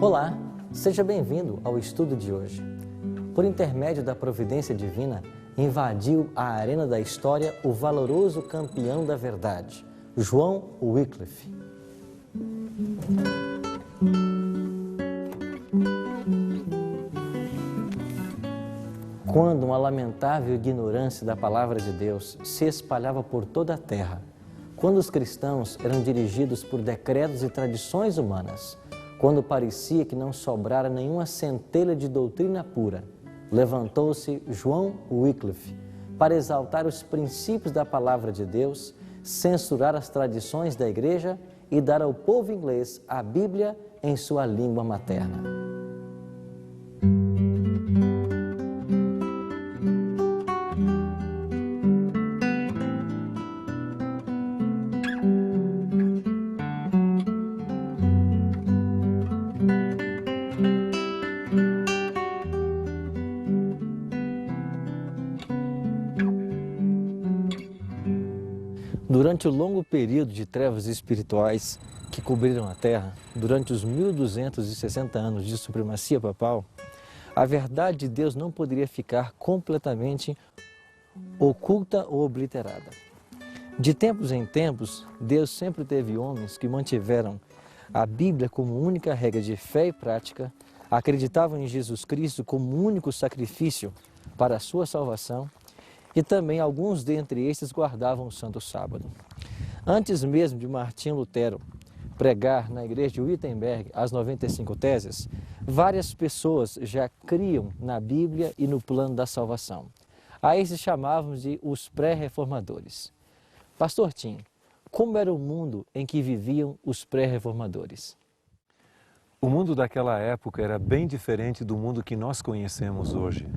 Olá, seja bem-vindo ao estudo de hoje. Por intermédio da providência divina, invadiu a arena da história o valoroso campeão da verdade, João Wycliffe. Quando uma lamentável ignorância da palavra de Deus se espalhava por toda a terra, quando os cristãos eram dirigidos por decretos e tradições humanas, quando parecia que não sobrara nenhuma centelha de doutrina pura, levantou-se João Wycliffe para exaltar os princípios da palavra de Deus, censurar as tradições da igreja e dar ao povo inglês a Bíblia em sua língua materna. Durante o longo período de trevas espirituais que cobriram a Terra, durante os 1260 anos de supremacia papal, a verdade de Deus não poderia ficar completamente oculta ou obliterada. De tempos em tempos, Deus sempre teve homens que mantiveram a Bíblia como única regra de fé e prática, acreditavam em Jesus Cristo como único sacrifício para a sua salvação, e também alguns dentre estes guardavam o Santo Sábado. Antes mesmo de Martinho Lutero pregar na igreja de Wittenberg as 95 teses, várias pessoas já criam na Bíblia e no plano da salvação. A esses chamávamos de os pré-reformadores. Pastor Tim, como era o mundo em que viviam os pré-reformadores? O mundo daquela época era bem diferente do mundo que nós conhecemos hoje.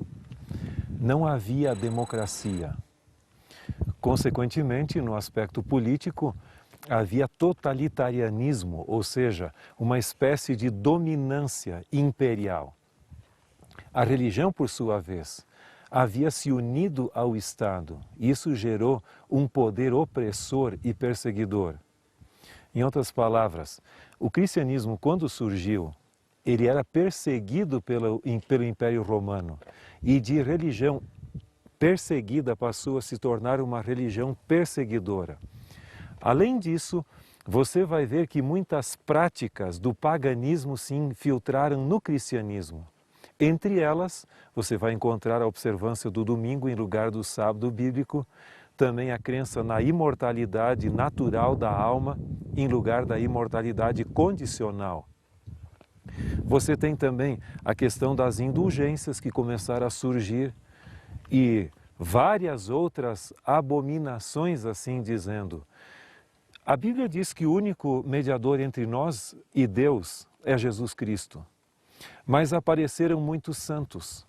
Não havia democracia. Consequentemente, no aspecto político, havia totalitarianismo, ou seja, uma espécie de dominância imperial. A religião, por sua vez, havia se unido ao Estado. Isso gerou um poder opressor e perseguidor. Em outras palavras, o cristianismo, quando surgiu, ele era perseguido pelo Império Romano e de religião perseguida passou a se tornar uma religião perseguidora. Além disso, você vai ver que muitas práticas do paganismo se infiltraram no cristianismo. Entre elas, você vai encontrar a observância do domingo em lugar do sábado bíblico, também a crença na imortalidade natural da alma em lugar da imortalidade condicional. Você tem também a questão das indulgências que começaram a surgir e várias outras abominações, assim dizendo. A Bíblia diz que o único mediador entre nós e Deus é Jesus Cristo. Mas apareceram muitos santos,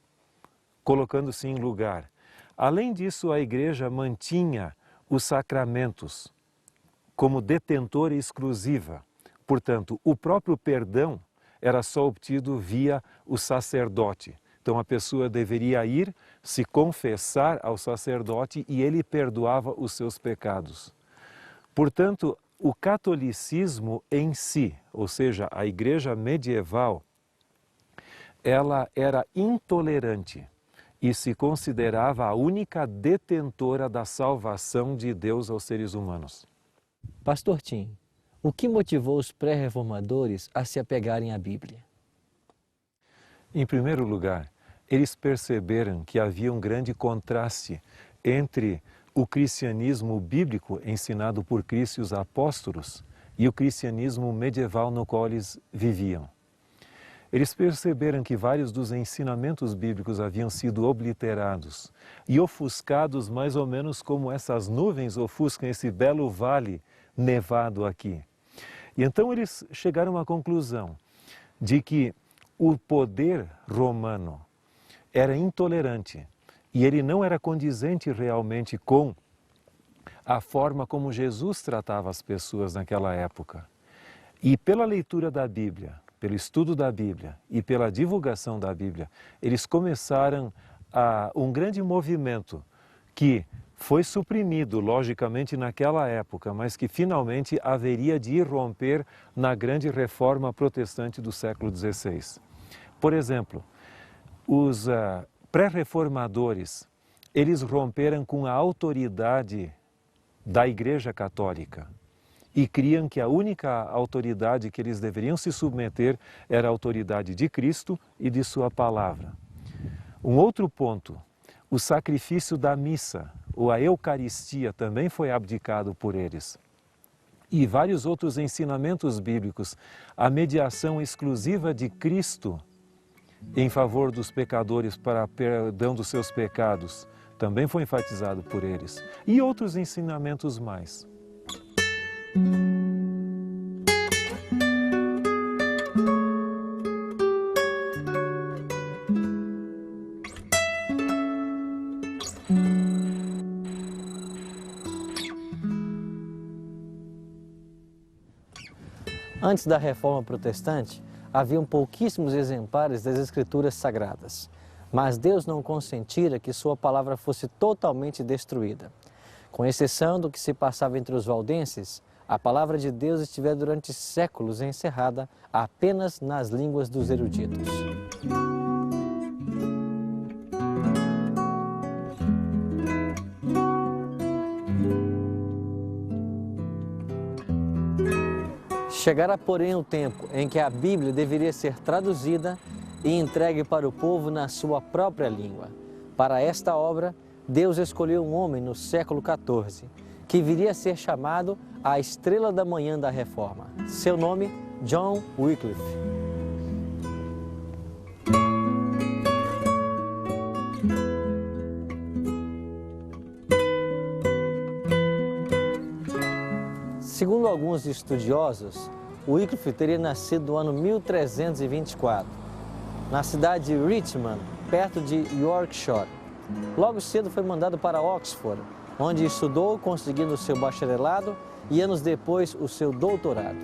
colocando-se em lugar. Além disso, a igreja mantinha os sacramentos como detentora exclusiva. Portanto, o próprio perdão era só obtido via o sacerdote. Então a pessoa deveria ir se confessar ao sacerdote e ele perdoava os seus pecados. Portanto, o catolicismo em si, ou seja, a igreja medieval, ela era intolerante e se considerava a única detentora da salvação de Deus aos seres humanos. Pastor Tim, o que motivou os pré-reformadores a se apegarem à Bíblia? Em primeiro lugar, eles perceberam que havia um grande contraste entre o cristianismo bíblico ensinado por Cristo e os apóstolos e o cristianismo medieval no qual eles viviam. Eles perceberam que vários dos ensinamentos bíblicos haviam sido obliterados e ofuscados mais ou menos como essas nuvens ofuscam esse belo vale nevado aqui. E então eles chegaram à conclusão de que o poder romano era intolerante e ele não era condizente realmente com a forma como Jesus tratava as pessoas naquela época. E pela leitura da Bíblia, pelo estudo da Bíblia e pela divulgação da Bíblia, eles começaram um grande movimento que foi suprimido, logicamente, naquela época, mas que finalmente haveria de irromper na grande reforma protestante do século XVI. Por exemplo, os pré-reformadores, eles romperam com a autoridade da Igreja Católica e criam que a única autoridade que eles deveriam se submeter era a autoridade de Cristo e de sua palavra. Um outro ponto, o sacrifício da missa, ou a Eucaristia, também foi abdicado por eles. E vários outros ensinamentos bíblicos, a mediação exclusiva de Cristo em favor dos pecadores para perdão dos seus pecados, também foi enfatizado por eles. E outros ensinamentos mais. Antes da Reforma Protestante, haviam pouquíssimos exemplares das Escrituras Sagradas, mas Deus não consentira que sua palavra fosse totalmente destruída. Com exceção do que se passava entre os valdenses, a palavra de Deus estivera durante séculos encerrada apenas nas línguas dos eruditos. Chegara, porém, o tempo em que a Bíblia deveria ser traduzida e entregue para o povo na sua própria língua. Para esta obra, Deus escolheu um homem no século XIV, que viria a ser chamado a Estrela da Manhã da Reforma. Seu nome, John Wycliffe. Segundo alguns estudiosos, Wycliffe teria nascido no ano 1324, na cidade de Richmond, perto de Yorkshire. Logo cedo foi mandado para Oxford, onde estudou, conseguindo o seu bacharelado e anos depois o seu doutorado.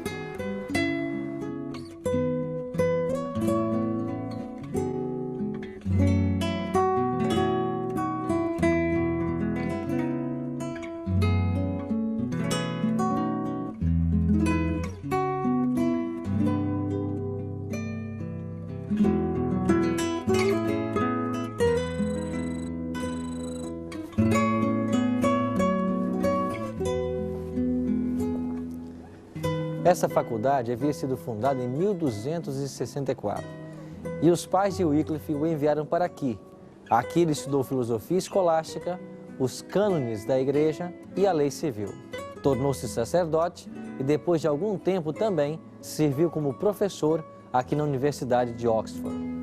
Essa faculdade havia sido fundada em 1264 e os pais de Wycliffe o enviaram para aqui. Aqui ele estudou filosofia escolástica, os cânones da igreja e a lei civil. Tornou-se sacerdote e depois de algum tempo também serviu como professor aqui na Universidade de Oxford.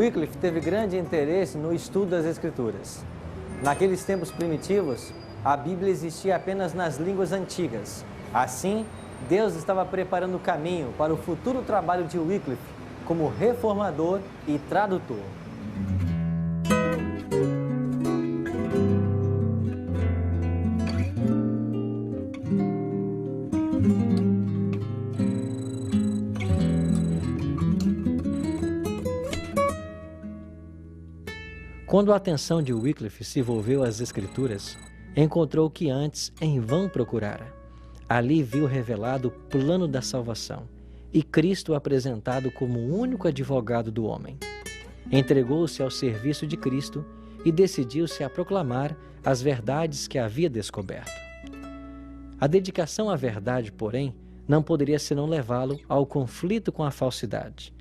Wycliffe teve grande interesse no estudo das Escrituras. Naqueles tempos primitivos, a Bíblia existia apenas nas línguas antigas. Assim, Deus estava preparando o caminho para o futuro trabalho de Wycliffe como reformador e tradutor. Quando a atenção de Wycliffe se volveu às Escrituras, encontrou o que antes em vão procurara. Ali viu revelado o plano da salvação e Cristo apresentado como o único advogado do homem. Entregou-se ao serviço de Cristo e decidiu-se a proclamar as verdades que havia descoberto. A dedicação à verdade, porém, não poderia senão levá-lo ao conflito com a falsidade.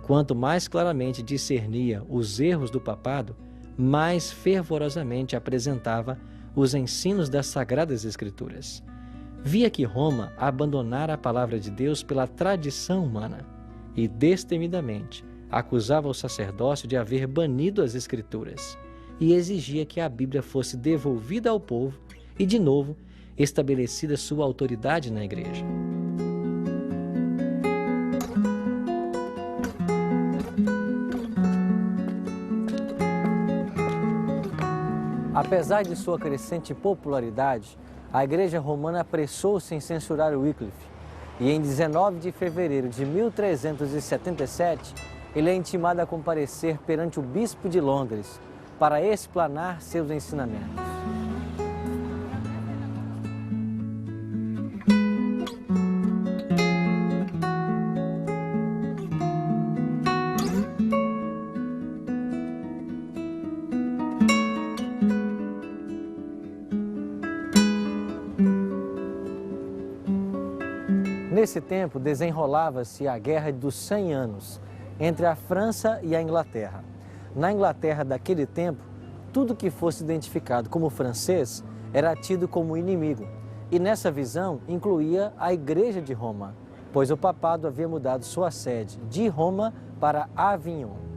Quanto mais claramente discernia os erros do papado, mais fervorosamente apresentava os ensinos das Sagradas Escrituras. Via que Roma abandonara a palavra de Deus pela tradição humana e, destemidamente, acusava o sacerdócio de haver banido as Escrituras e exigia que a Bíblia fosse devolvida ao povo e, de novo, estabelecida sua autoridade na Igreja. Apesar de sua crescente popularidade, a Igreja Romana apressou-se em censurar Wycliffe e em 19 de fevereiro de 1377, ele é intimado a comparecer perante o bispo de Londres para explanar seus ensinamentos. Nesse tempo, desenrolava-se a Guerra dos 100 Anos entre a França e a Inglaterra. Na Inglaterra daquele tempo, tudo que fosse identificado como francês era tido como inimigo. E nessa visão incluía a Igreja de Roma, pois o papado havia mudado sua sede de Roma para Avignon.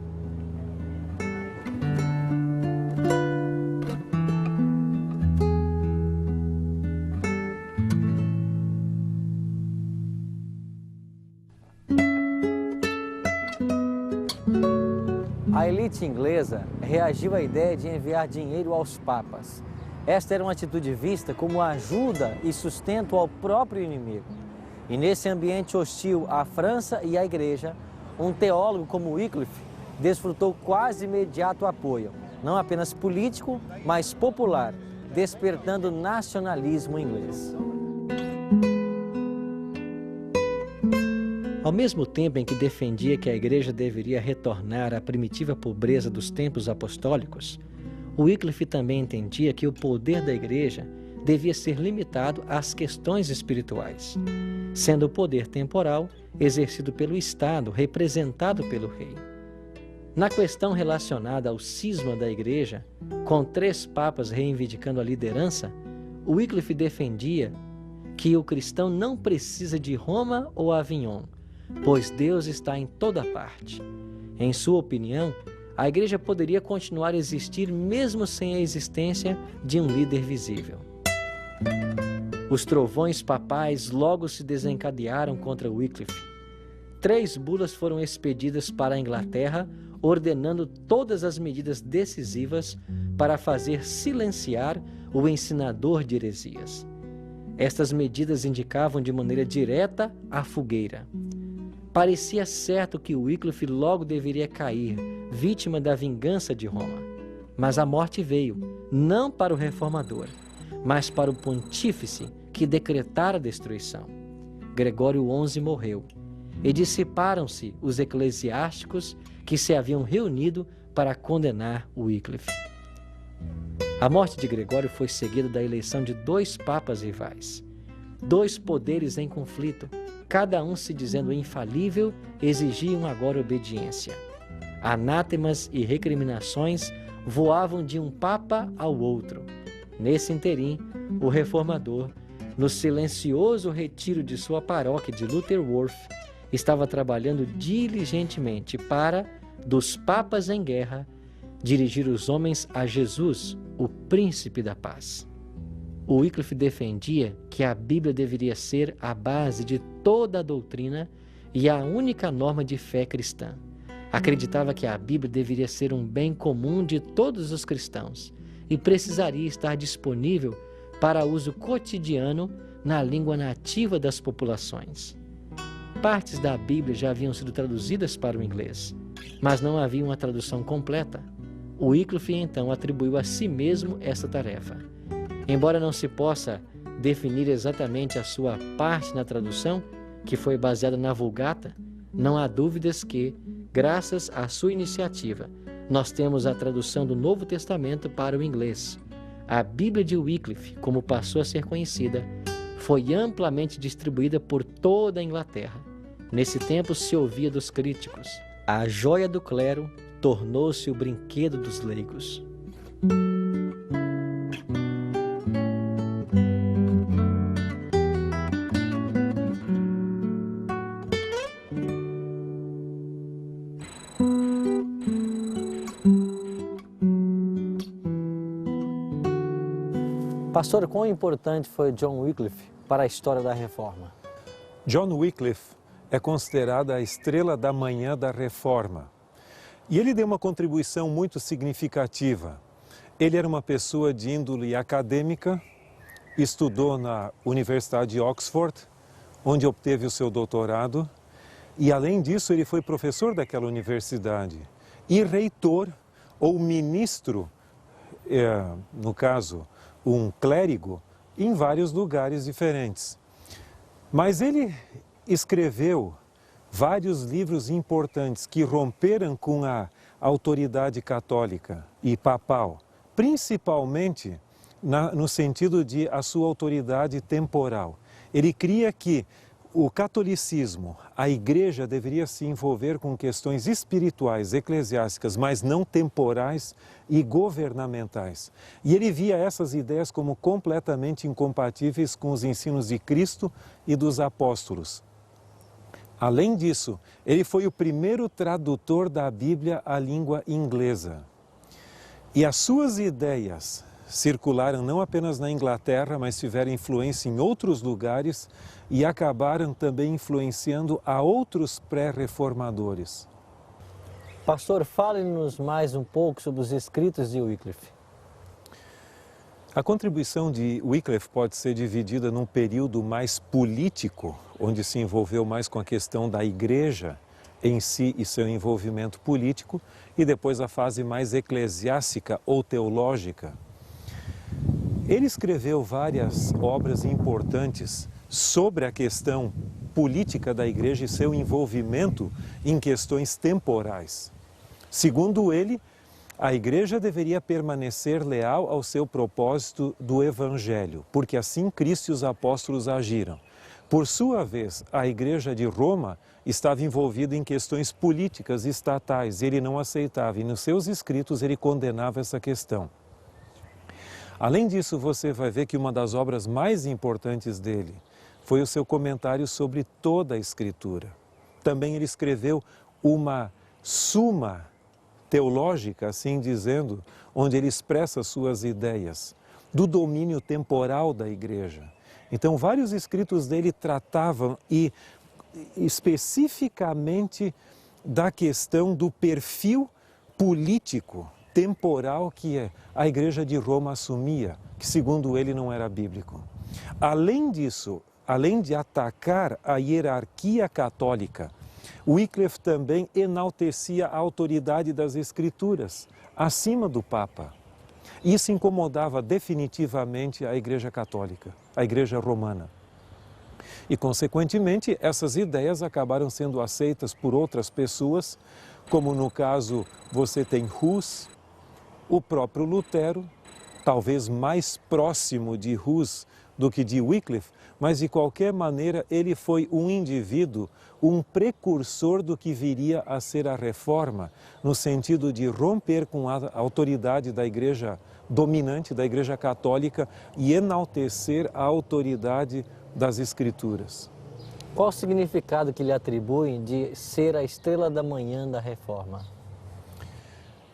A elite inglesa reagiu à ideia de enviar dinheiro aos papas. Esta era uma atitude vista como ajuda e sustento ao próprio inimigo. E nesse ambiente hostil à França e à Igreja, um teólogo como Wycliffe desfrutou quase imediato apoio, não apenas político, mas popular, despertando o nacionalismo inglês. Ao mesmo tempo em que defendia que a Igreja deveria retornar à primitiva pobreza dos tempos apostólicos, Wycliffe também entendia que o poder da Igreja devia ser limitado às questões espirituais, sendo o poder temporal exercido pelo Estado, representado pelo rei. Na questão relacionada ao cisma da Igreja, com 3 papas reivindicando a liderança, Wycliffe defendia que o cristão não precisa de Roma ou Avignon, pois Deus está em toda parte. Em sua opinião, a Igreja poderia continuar a existir mesmo sem a existência de um líder visível. Os trovões papais logo se desencadearam contra Wycliffe. 3 bulas foram expedidas para a Inglaterra, ordenando todas as medidas decisivas para fazer silenciar o ensinador de heresias. Estas medidas indicavam de maneira direta a fogueira. Parecia certo que Wycliffe logo deveria cair, vítima da vingança de Roma. Mas a morte veio, não para o reformador, mas para o pontífice que decretara a destruição. Gregório XI morreu, e dissiparam-se os eclesiásticos que se haviam reunido para condenar Wycliffe. A morte de Gregório foi seguida da eleição de 2 papas rivais. 2 poderes em conflito, cada um se dizendo infalível, exigiam agora obediência. Anátemas e recriminações voavam de um papa ao outro. Nesse interim, o reformador, no silencioso retiro de sua paróquia de Lutterworth, estava trabalhando diligentemente para, dos papas em guerra, dirigir os homens a Jesus, o príncipe da paz. O Wycliffe defendia que a Bíblia deveria ser a base de toda a doutrina e a única norma de fé cristã. Acreditava que a Bíblia deveria ser um bem comum de todos os cristãos e precisaria estar disponível para uso cotidiano na língua nativa das populações. Partes da Bíblia já haviam sido traduzidas para o inglês, mas não havia uma tradução completa. O Wycliffe então atribuiu a si mesmo essa tarefa. Embora não se possa definir exatamente a sua parte na tradução, que foi baseada na Vulgata, não há dúvidas que, graças à sua iniciativa, nós temos a tradução do Novo Testamento para o inglês. A Bíblia de Wycliffe, como passou a ser conhecida, foi amplamente distribuída por toda a Inglaterra. Nesse tempo se ouvia dos críticos: a joia do clero tornou-se o brinquedo dos leigos. Pastor, quão importante foi John Wycliffe para a história da Reforma? John Wycliffe é considerado a estrela da manhã da Reforma. E ele deu uma contribuição muito significativa. Ele era uma pessoa de índole acadêmica, estudou na Universidade de Oxford, onde obteve o seu doutorado, e além disso ele foi professor daquela universidade e reitor ou ministro, no caso, um clérigo, em vários lugares diferentes. Mas ele escreveu vários livros importantes que romperam com a autoridade católica e papal, principalmente no sentido de a sua autoridade temporal. Ele cria que o catolicismo, a igreja deveria se envolver com questões espirituais, eclesiásticas, mas não temporais e governamentais. E ele via essas ideias como completamente incompatíveis com os ensinos de Cristo e dos apóstolos. Além disso, ele foi o primeiro tradutor da Bíblia à língua inglesa. E as suas ideias circularam não apenas na Inglaterra, mas tiveram influência em outros lugares e acabaram também influenciando a outros pré-reformadores. Pastor, fale-nos mais um pouco sobre os escritos de Wycliffe. A contribuição de Wycliffe pode ser dividida num período mais político, onde se envolveu mais com a questão da igreja em si e seu envolvimento político, e depois a fase mais eclesiástica ou teológica. Ele escreveu várias obras importantes sobre a questão política da igreja e seu envolvimento em questões temporais. Segundo ele, a igreja deveria permanecer leal ao seu propósito do evangelho, porque assim Cristo e os apóstolos agiram. Por sua vez, a igreja de Roma estava envolvida em questões políticas e estatais, ele não aceitava, e nos seus escritos ele condenava essa questão. Além disso, você vai ver que uma das obras mais importantes dele foi o seu comentário sobre toda a Escritura. Também ele escreveu uma suma teológica, assim dizendo, onde ele expressa suas ideias do domínio temporal da igreja. Então, vários escritos dele tratavam especificamente da questão do perfil político temporal que a igreja de Roma assumia, que segundo ele não era bíblico. Além disso, além de atacar a hierarquia católica, Wycliffe também enaltecia a autoridade das Escrituras acima do Papa. Isso incomodava definitivamente a Igreja Católica, a Igreja Romana. E, consequentemente, essas ideias acabaram sendo aceitas por outras pessoas, como no caso você tem Hus, o próprio Lutero, talvez mais próximo de Hus do que de Wycliffe, mas de qualquer maneira ele foi um indivíduo, um precursor do que viria a ser a reforma, no sentido de romper com a autoridade da igreja dominante, da igreja católica, e enaltecer a autoridade das Escrituras. Qual o significado que lhe atribuem de ser a estrela da manhã da reforma?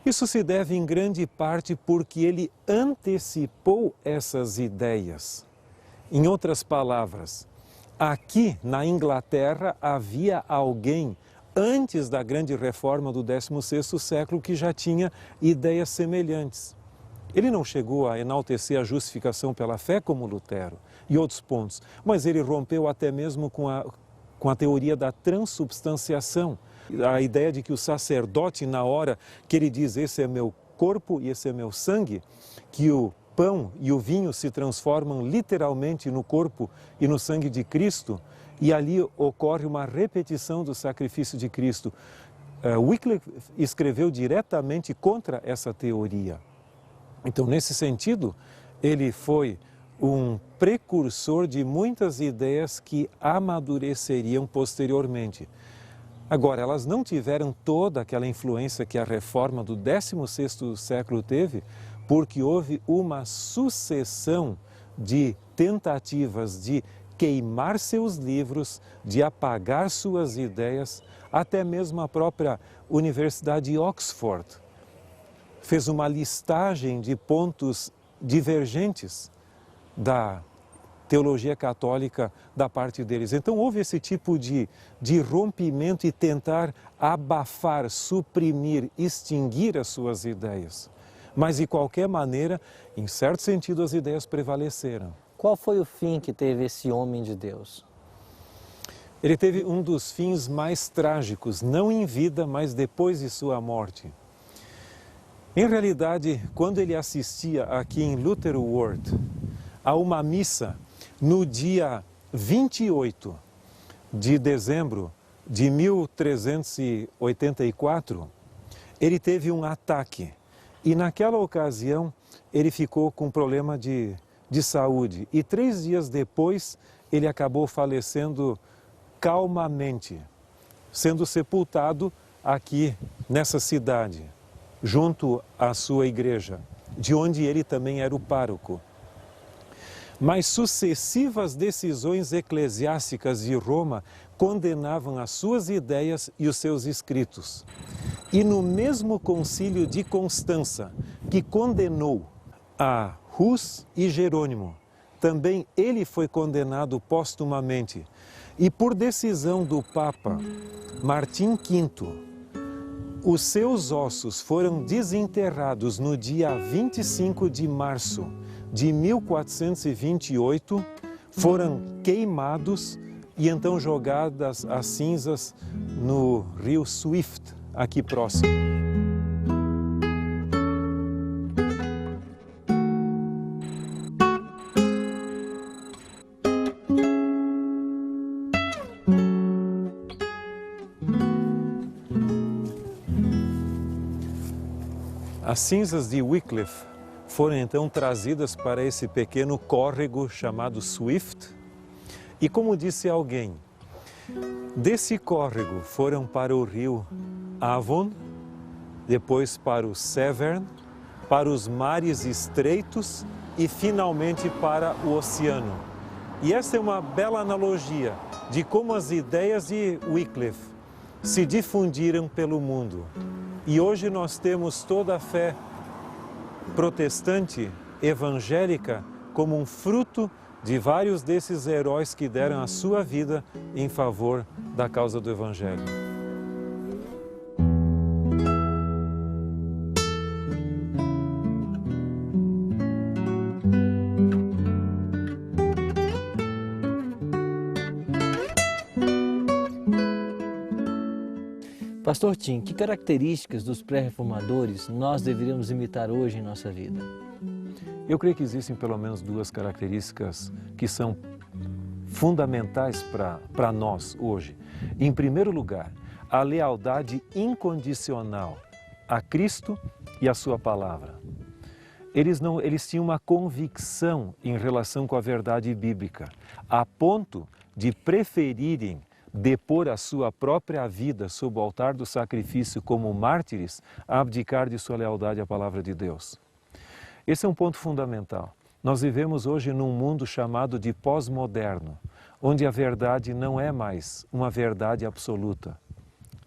Isso se deve em grande parte porque ele antecipou essas ideias. Em outras palavras, aqui na Inglaterra havia alguém antes da grande reforma do 16º século que já tinha ideias semelhantes. Ele não chegou a enaltecer a justificação pela fé como Lutero e outros pontos, mas ele rompeu até mesmo com a teoria da transubstanciação, a ideia de que o sacerdote, na hora que ele diz esse é meu corpo e esse é meu sangue, que o pão e o vinho se transformam literalmente no corpo e no sangue de Cristo, e ali ocorre uma repetição do sacrifício de Cristo. Wycliffe escreveu diretamente contra essa teoria. Então, nesse sentido, ele foi um precursor de muitas ideias que amadureceriam posteriormente. Agora, elas não tiveram toda aquela influência que a reforma do 16º século teve, porque houve uma sucessão de tentativas de queimar seus livros, de apagar suas ideias, até mesmo a própria Universidade de Oxford fez uma listagem de pontos divergentes da teologia católica da parte deles. Então houve esse tipo de rompimento e tentar abafar, suprimir, extinguir as suas ideias. Mas, de qualquer maneira, em certo sentido, as ideias prevaleceram. Qual foi o fim que teve esse homem de Deus? Ele teve um dos fins mais trágicos, não em vida, mas depois de sua morte. Em realidade, quando ele assistia aqui em Luther World a uma missa no dia 28 de dezembro de 1384, ele teve um ataque. E naquela ocasião, ele ficou com problema de saúde. E 3 dias depois, ele acabou falecendo calmamente, sendo sepultado aqui nessa cidade, junto à sua igreja, de onde ele também era o pároco. Mas sucessivas decisões eclesiásticas de Roma condenavam as suas ideias e os seus escritos. E no mesmo concílio de Constança, que condenou a Hus e Jerônimo, também ele foi condenado póstumamente. E por decisão do Papa Martim V, os seus ossos foram desenterrados no dia 25 de março de 1428, foram queimados e então jogadas as cinzas no rio Swift, aqui próximo. As cinzas de Wycliffe foram então trazidas para esse pequeno córrego chamado Swift. E como disse alguém, desse córrego foram para o rio Avon, depois para o Severn, para os mares estreitos e finalmente para o oceano. E essa é uma bela analogia de como as ideias de Wycliffe se difundiram pelo mundo. E hoje nós temos toda a fé protestante, evangélica, como um fruto de vários desses heróis que deram a sua vida em favor da causa do Evangelho. Pastor Tim, que características dos pré-reformadores nós deveríamos imitar hoje em nossa vida? Eu creio que existem pelo menos 2 características que são fundamentais para nós hoje. Em primeiro lugar, a lealdade incondicional a Cristo e a sua palavra. Eles tinham uma convicção em relação com a verdade bíblica, a ponto de preferirem depor a sua própria vida sob o altar do sacrifício como mártires, a abdicar de sua lealdade à palavra de Deus. Esse é um ponto fundamental. Nós vivemos hoje num mundo chamado de pós-moderno, onde a verdade não é mais uma verdade absoluta.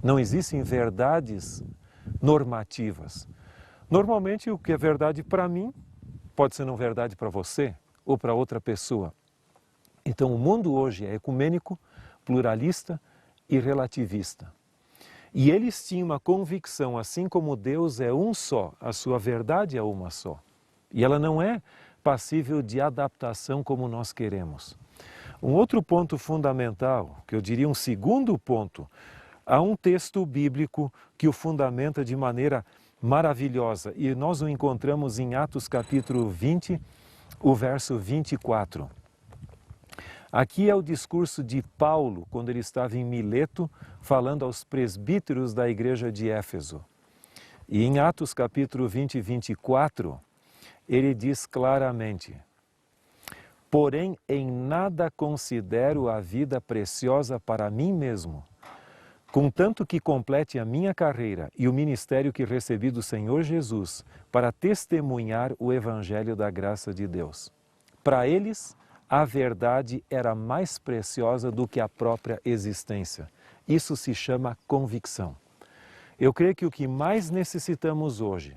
Não existem verdades normativas. Normalmente o que é verdade para mim pode ser não verdade para você ou para outra pessoa. Então o mundo hoje é ecumênico, pluralista e relativista. E eles tinham uma convicção, assim como Deus é um só, a sua verdade é uma só. E ela não é passível de adaptação como nós queremos. Um outro ponto fundamental, que eu diria um segundo ponto, há um texto bíblico que o fundamenta de maneira maravilhosa. E nós o encontramos em Atos capítulo 20, o verso 24. Aqui é o discurso de Paulo, quando ele estava em Mileto, falando aos presbíteros da igreja de Éfeso. E em Atos capítulo 20, 24, ele diz claramente: porém, em nada considero a vida preciosa para mim mesmo, contanto que complete a minha carreira e o ministério que recebi do Senhor Jesus para testemunhar o evangelho da graça de Deus. Para eles, a verdade era mais preciosa do que a própria existência. Isso se chama convicção. Eu creio que o que mais necessitamos hoje,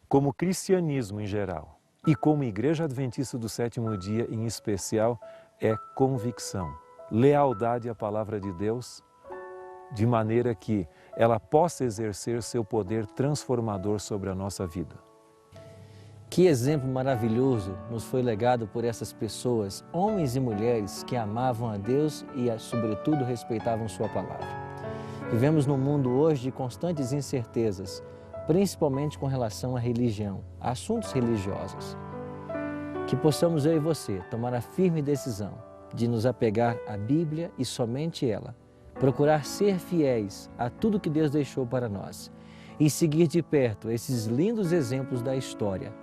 como cristianismo em geral e como Igreja Adventista do Sétimo Dia em especial, é convicção, lealdade à palavra de Deus, de maneira que ela possa exercer seu poder transformador sobre a nossa vida. Que exemplo maravilhoso nos foi legado por essas pessoas, homens e mulheres que amavam a Deus e, sobretudo, respeitavam Sua palavra. Vivemos num mundo hoje de constantes incertezas, principalmente com relação à religião, a assuntos religiosos. Que possamos eu e você tomar a firme decisão de nos apegar à Bíblia e somente ela, procurar ser fiéis a tudo que Deus deixou para nós e seguir de perto esses lindos exemplos da história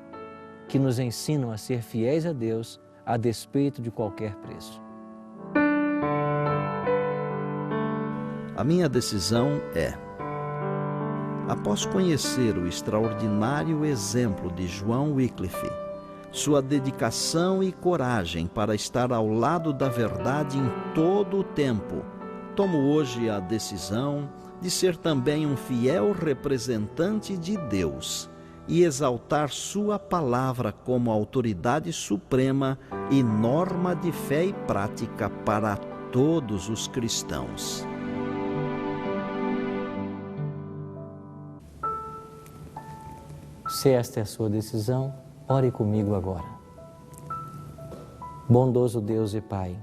que nos ensinam a ser fiéis a Deus a despeito de qualquer preço. A minha decisão é: após conhecer o extraordinário exemplo de John Wycliffe, sua dedicação e coragem para estar ao lado da verdade em todo o tempo, tomo hoje a decisão de ser também um fiel representante de Deus e exaltar sua palavra como autoridade suprema e norma de fé e prática para todos os cristãos. Se esta é a sua decisão, ore comigo agora. Bondoso Deus e Pai,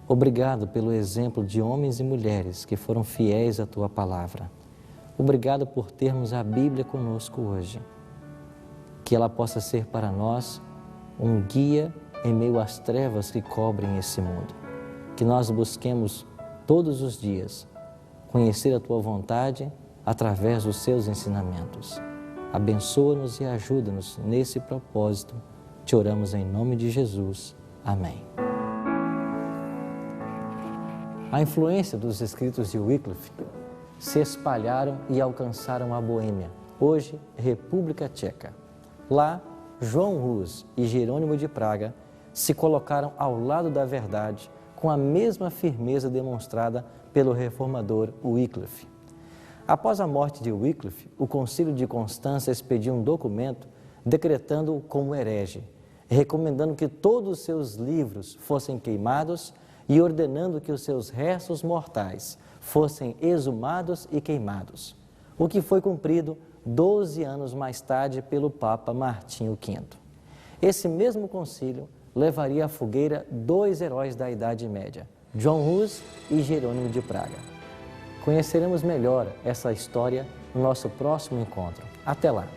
obrigado pelo exemplo de homens e mulheres que foram fiéis à Tua palavra. Obrigado por termos a Bíblia conosco hoje. Que ela possa ser para nós um guia em meio às trevas que cobrem esse mundo. Que nós busquemos todos os dias conhecer a Tua vontade através dos Seus ensinamentos. Abençoa-nos e ajuda-nos nesse propósito. Te oramos em nome de Jesus. Amém. A influência dos escritos de Wycliffe se espalharam e alcançaram a Boêmia, hoje República Tcheca. Lá, João Hus e Jerônimo de Praga se colocaram ao lado da verdade com a mesma firmeza demonstrada pelo reformador Wycliffe. Após a morte de Wycliffe, o Concílio de Constança expediu um documento decretando-o como herege, recomendando que todos os seus livros fossem queimados e ordenando que os seus restos mortais fossem exumados e queimados, o que foi cumprido 12 anos mais tarde pelo Papa Martinho V. Esse mesmo concílio levaria à fogueira dois heróis da Idade Média, John Hus e Jerônimo de Praga. Conheceremos melhor essa história no nosso próximo encontro. Até lá!